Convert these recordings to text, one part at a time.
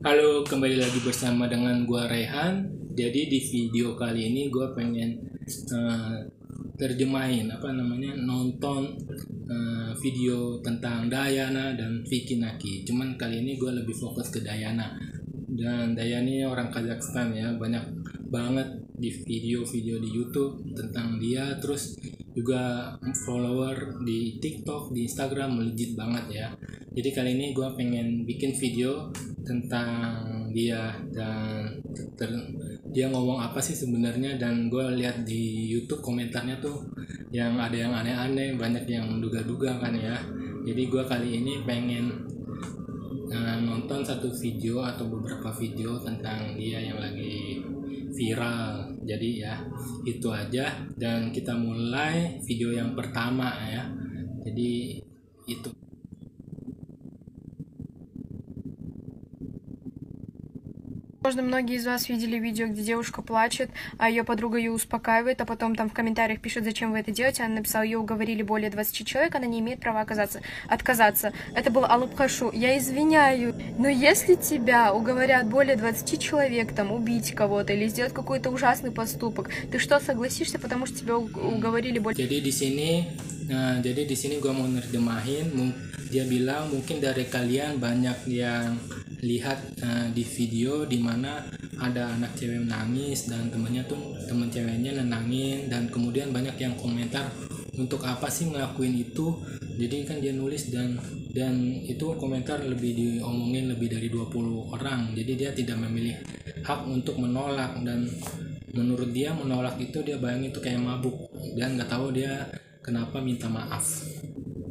Halo, kembali lagi bersama dengan gua Rehan. Jadi di video kali ini gua pengen eh, terjemahin nonton video tentang Dayana dan Vicky Naki. Cuman kali ini gua lebih fokus ke Dayana. Dan Dayana ini orang Kazakhstan ya, banyak banget di video-video di YouTube tentang dia, terus juga follower di TikTok, di Instagram melejit banget ya. Jadi kali ini gue pengen bikin video tentang dia dan dia ngomong apa sih sebenarnya, dan gue lihat di YouTube komentarnya tuh ada yang aneh-aneh, banyak yang duga-duga kan ya. Jadi gue kali ini pengen nonton satu video atau beberapa video tentang dia yang lagi viral. Jadi ya itu aja, dan kita mulai video yang pertama ya. Jadi itu. Возможно, многие из вас видели видео, где девушка плачет, а ее подруга ее успокаивает, а потом там в комментариях пишет, зачем вы это делаете. Она написала, ее уговорили более 20 человек, она не имеет права отказаться. Это был Алыпхашу. Я извиняю, но если тебя уговорят более 20 человек там убить кого-то или сделать какой-то ужасный поступок, ты что, согласишься, потому что тебя уговорили более... Jadi di sini gue mau nerjemahin. Dia bilang mungkin dari kalian banyak yang lihat di video dimana ada anak cewek menangis dan temen ceweknya nenangin, dan kemudian banyak yang komentar untuk apa sih ngelakuin itu. Jadi kan dia nulis dan itu komentar diomongin lebih dari 20 orang. Jadi dia tidak memilih hak untuk menolak, dan menurut dia menolak itu dia bayangin itu kayak mabuk dan nggak tahu dia kenapa minta maaf.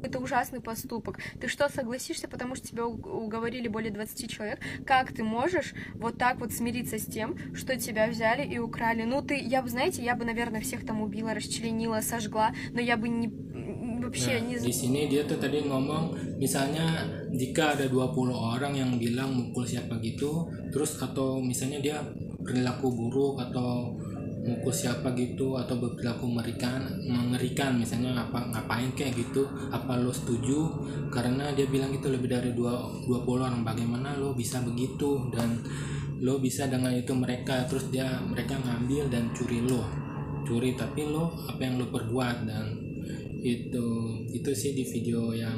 Это ужасный поступок. Ты что, согласишься, потому что тебя уговорили более 20 человек? Как ты можешь вот так вот смириться с тем, что тебя взяли и украли? Ну, я бы, наверное, всех там убила, расчленила, сожгла, но я бы вообще не... Di sini dia tuh tadi ngomong, misalnya jika ada 20 orang yang bilang mukul siapa gitu, terus atau misalnya dia perilaku buruk atau mukul siapa gitu, atau berperilaku mengerikan misalnya, ngapain kayak gitu, apa lo setuju? Karena dia bilang itu lebih dari 20 orang, bagaimana lo bisa begitu, dan lo bisa dengan itu mereka ngambil dan curi, tapi lo apa yang lo perbuat. Dan itu sih di video yang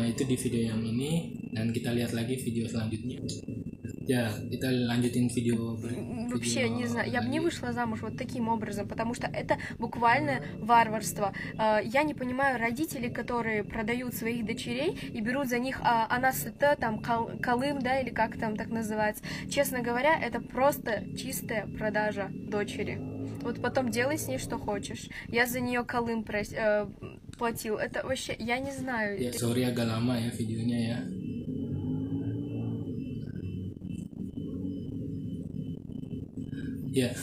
itu di video yang ini, dan kita lihat lagi video selanjutnya. Ya, kita lanjutin video. Вообще, не знаю, я бы не вышла замуж вот таким образом, потому что это буквально варварство. Я не понимаю родителей, которые продают своих дочерей и берут за них анасыты, там, калым, да, или как там так называется. Честно говоря, это просто чистая продажа дочери. Вот потом делай с ней что хочешь. Я за нее калым платил. Это вообще, я не знаю. Ya, sorry agak lama ya videonya ya. Ya,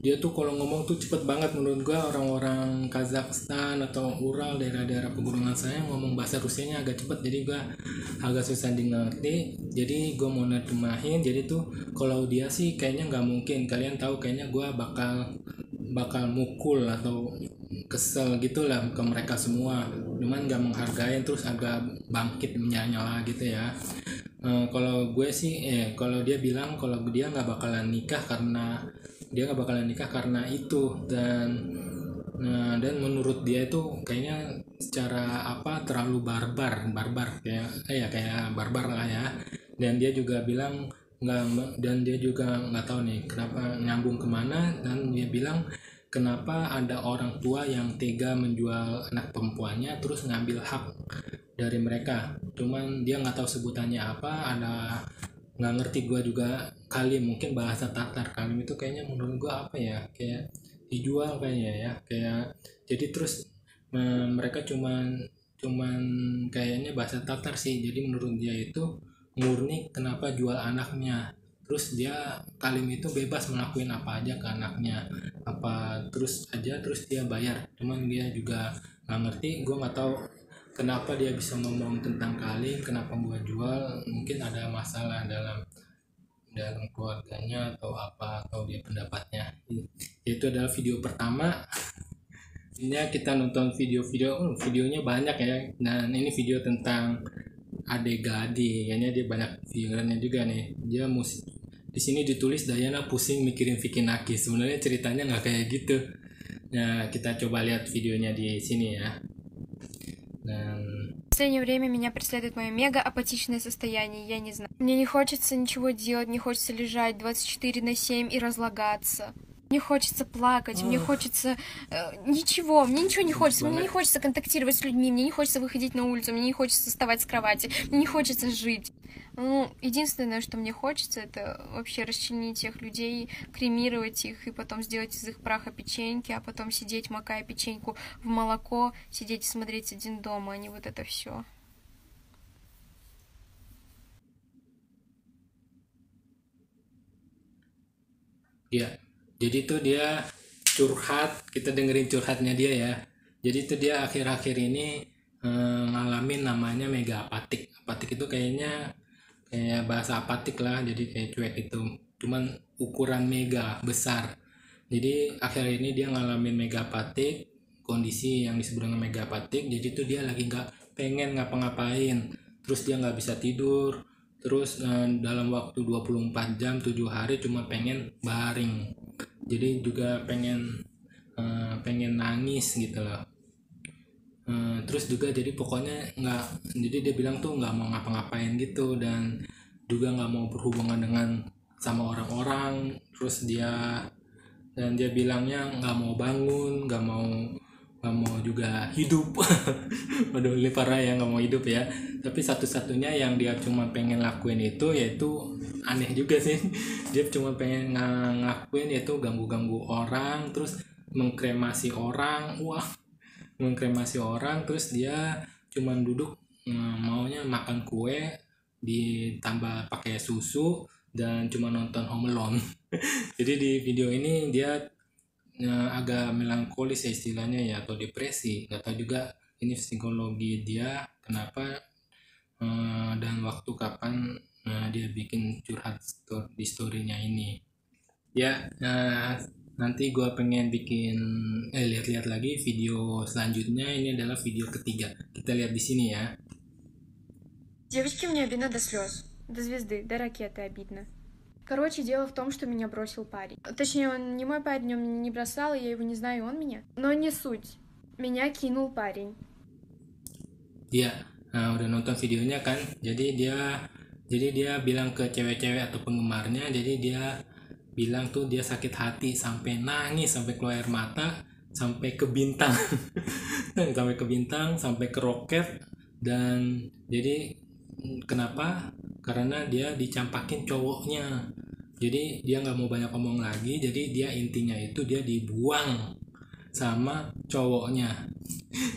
dia tuh kalau ngomong tuh cepet banget menurut gua. Orang-orang Kazakhstan atau Ural, daerah-daerah pegunungan saya, ngomong bahasa Rusianya agak cepet, jadi gua agak susah dimengerti. Jadi gua mau nerjemahin. Jadi tuh kalau dia sih kayaknya nggak mungkin. Kalian tahu, kayaknya gua bakal mukul atau kesel gitulah ke mereka semua, cuman nggak menghargain, terus agak bangkit menyala gitu ya. Kalau gue sih kalau dia bilang kalau dia nggak bakalan nikah karena itu, dan menurut dia itu kayaknya secara terlalu barbar kayak barbar lah ya. Dan dia juga bilang nggak tahu nih kenapa nyambung kemana, dan dia bilang kenapa ada orang tua yang tega menjual anak perempuannya terus ngambil hak dari mereka. Cuman dia nggak tahu sebutannya apa, nggak ngerti gua juga. Kali mungkin bahasa Tatar. Kalim itu kayaknya menurut gua apa ya, kayak dijual kayaknya ya, kayak jadi terus mereka cuman kayaknya bahasa Tatar sih. Jadi menurut dia itu murni kenapa jual anaknya, terus dia Kalim itu bebas melakukan apa aja ke anaknya, terus dia bayar. Cuman dia juga nggak ngerti, gue nggak tahu kenapa dia bisa ngomong tentang Kalim, kenapa gue jual. Mungkin ada masalah dalam keluarganya atau dia pendapatnya. Itu adalah video pertama. Ini kita nonton videonya banyak ya. Dan ini video tentang Adegadi, kayaknya dia banyak figurannya juga nih. Dia musik di sini ditulis Diana pusing mikirin Vicky Naki. Sebenarnya ceritanya nggak kayak gitu. Nah, kita coba lihat videonya di sini ya. Dan В последнее время меня преследует мое мега апатичное состояние, я не знаю. Мне не хочется ничего делать, не хочется лежать 24/7 и разлагаться. Мне хочется плакать, мне хочется ничего, мне ничего не хочется, мне не хочется контактировать с людьми, мне не хочется выходить на улицу, мне не хочется вставать с кровати, мне не хочется жить. Ну, единственное, что мне хочется, это вообще расчленить тех людей, кремировать их и потом сделать из их праха печеньки, а потом сидеть, макая печеньку в молоко, сидеть и смотреть «Один дома», а не вот это все. ya, jadi tuh dia curhat, kita dengerin curhatnya dia ya. Jadi tuh dia akhir-akhir ini ngalamin namanya mega apatik. Apatik itu kayaknya kayak bahasa apatik lah, jadi kayak cuek itu. Cuman ukuran mega besar. Jadi akhir ini dia ngalamin mega apatik, kondisi yang disebut dengan mega apatik. Jadi tuh dia lagi nggak pengen ngapa-ngapain, terus dia nggak bisa tidur, terus dalam waktu 24 jam 7 hari cuma pengen baring. Jadi juga pengen nangis gitu loh. Terus juga jadi pokoknya nggak, jadi dia bilang tuh nggak mau ngapa-ngapain gitu, dan juga nggak mau berhubungan dengan sama orang-orang. Terus dia bilangnya nggak mau bangun, nggak mau juga hidup. Waduh, ini parah ya, nggak mau hidup ya. Tapi satu-satunya yang dia cuma pengen lakuin itu yaitu aneh juga sih. Dia cuma pengen ngakuin yaitu ganggu-ganggu orang, terus mengkremasi orang. Wah, mengkremasi orang. Terus dia cuma duduk maunya makan kue ditambah pakai susu dan cuma nonton Home Alone. Jadi di video ini dia agak melankolis ya istilahnya ya, atau depresi, nggak tahu juga ini psikologi dia kenapa dan waktu kapan dia bikin curhat di storynya ini ya. Nanti gue pengen bikin lihat-lihat lagi video selanjutnya. Ini adalah video ketiga, kita lihat di sini ya. Девочки, мне обидно до слез, до звезды, до ракеты обидно. Короче, дело в том, что меня бросил парень. Точнее, он не мой парень, он меня не бросал, я его не знаю, он меня. Но не суть. Меня кинул парень. Dia udah nonton videonya kan, jadi dia bilang ke cewek-cewek atau penggemarnya, jadi dia bilang tuh dia sakit hati sampai nangis, sampai keluar air mata, sampai ke bintang. Sampai ke bintang, sampai ke roket. Dan jadi kenapa? Karena dia dicampakin cowoknya. Jadi dia nggak mau banyak ngomong lagi, jadi dia intinya itu dia dibuang sama cowoknya.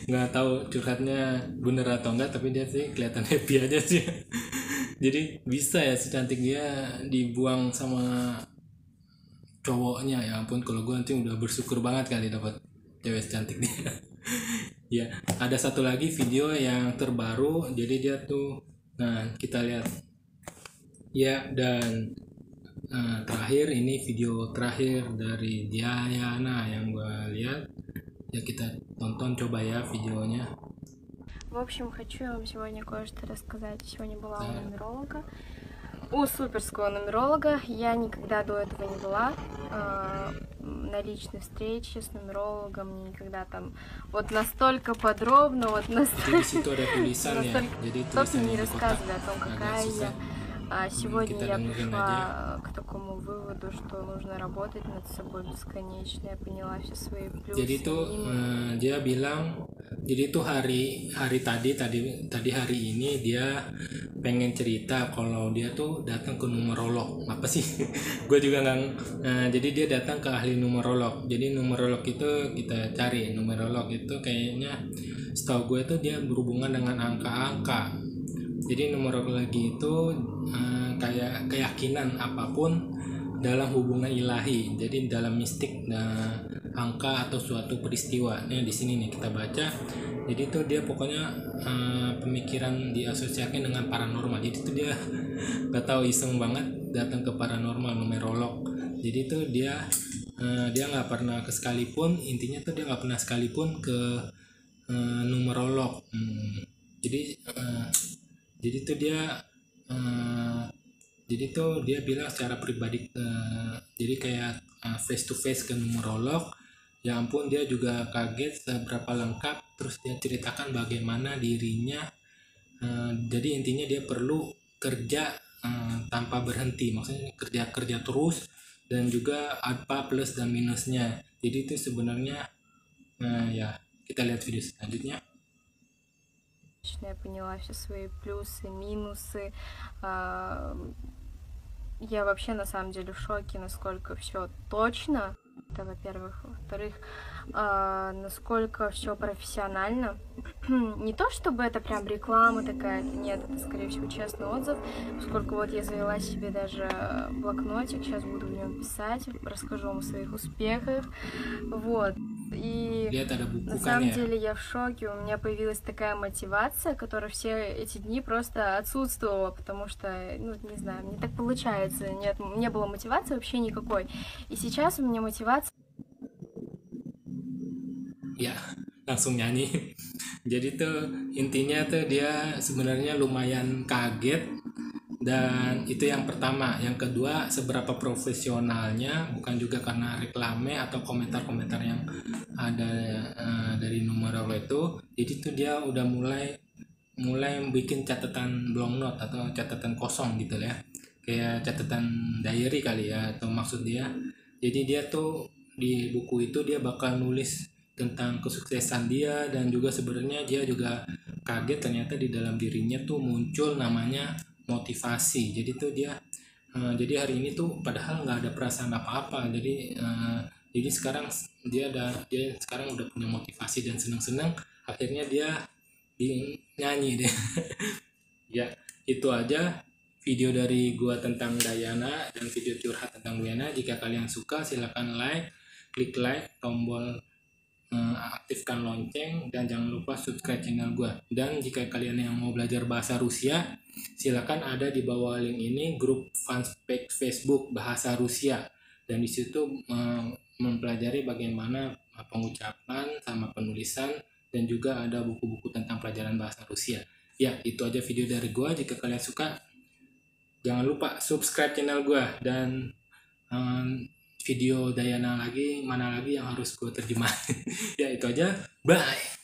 Nggak tahu curhatnya bener atau enggak, tapi dia sih kelihatan happy aja sih. Jadi bisa ya secantik dia dibuang sama cowoknya. Ya ampun, kalau gue nanti udah bersyukur banget kali dapat cewek secantik dia. Ya, ada satu lagi video yang terbaru. Jadi dia tuh, nah kita lihat ya. Dan terakhir, ini video terakhir dari Diana yang gue lihat ya, kita tonton coba ya videonya. В общем, хочу вам сегодня кое-что рассказать. Сегодня была у нумеролога. У суперского нумеролога. Я никогда до этого не была на личной встрече с нумерологом, никогда там вот настолько подробно, вот настолько, не рассказывали о том, какая я. Сегодня я пришла к такому выводу, что нужно работать над собой бесконечно. Я поняла все свои плюсы. Jadi tuh dia bilang, jadi tuh hari tadi hari ini dia pengen cerita kalau dia tuh datang ke numerolog. Apa sih? Gue juga nggak. Jadi dia datang ke ahli numerolog. Jadi numerolog itu kita cari. Numerolog itu kayaknya setahu gue tuh dia berhubungan dengan angka-angka. Jadi numerologi itu kayak keyakinan apapun dalam hubungan ilahi. Jadi dalam mistik, angka atau suatu peristiwa. Nah di sini nih kita baca. Jadi itu dia pokoknya pemikiran diasosiasikan dengan paranormal. Jadi itu dia nggak tahu, iseng banget datang ke paranormal, numerolog. Jadi itu dia nggak pernah sekalipun, intinya tuh dia nggak pernah sekalipun ke numerolog. Jadi Jadi tuh eh, dia bilang secara pribadi, jadi kayak face to face ke numerolog. Ya ampun, dia juga kaget seberapa lengkap. Terus dia ceritakan bagaimana dirinya, jadi intinya dia perlu kerja tanpa berhenti, maksudnya kerja kerja terus, dan juga apa plus dan minusnya. Jadi itu sebenarnya, ya kita lihat video selanjutnya. Я поняла все свои плюсы, минусы. А, Я вообще на самом деле в шоке, насколько все точно. Это, во-первых. Во-вторых, насколько все профессионально. Не то чтобы это прям реклама такая, нет, это скорее всего честный отзыв, поскольку вот я завела себе даже блокнотик, сейчас буду в нем писать, расскажу вам о своих успехах, вот. И Lihat ada buku на kan самом ya. деле я в шоке, у меня появилась такая мотивация, которая все эти дни просто отсутствовала, потому что, ну, не знаю, мне так получается, нет, не было мотивации вообще никакой. И сейчас у меня мотивация. Ya, langsung nyanyi. Jadi tuh intinya tuh dia sebenarnya lumayan kaget, dan itu yang pertama. Yang kedua, seberapa profesionalnya, bukan juga karena reklame atau komentar-komentar yang ada dari numerolog itu. Jadi tuh dia udah mulai bikin catatan long note atau catatan kosong gitu ya, kayak catatan diary kali ya, atau maksud dia. Jadi dia tuh di buku itu dia bakal nulis tentang kesuksesan dia, dan juga sebenarnya dia juga kaget ternyata di dalam dirinya tuh muncul namanya motivasi. Jadi tuh dia, jadi hari ini tuh padahal nggak ada perasaan apa-apa. Jadi sekarang dia sekarang udah punya motivasi dan seneng-seneng. Akhirnya dia nyanyi deh. Ya, itu aja video dari gua tentang Dayana dan video curhat tentang Dayana. Jika kalian suka, silakan klik like, tombol aktifkan lonceng, dan jangan lupa subscribe channel gua. Dan jika kalian yang mau belajar bahasa Rusia, silakan ada di bawah link ini grup fanpage Facebook bahasa Rusia, dan di situ mempelajari bagaimana pengucapan sama penulisan, dan juga ada buku-buku tentang pelajaran bahasa Rusia. Ya, itu aja video dari gua. Jika kalian suka, jangan lupa subscribe channel gua, dan video Dayana lagi, mana lagi yang harus gue terjemahin. Ya, itu aja. Bye.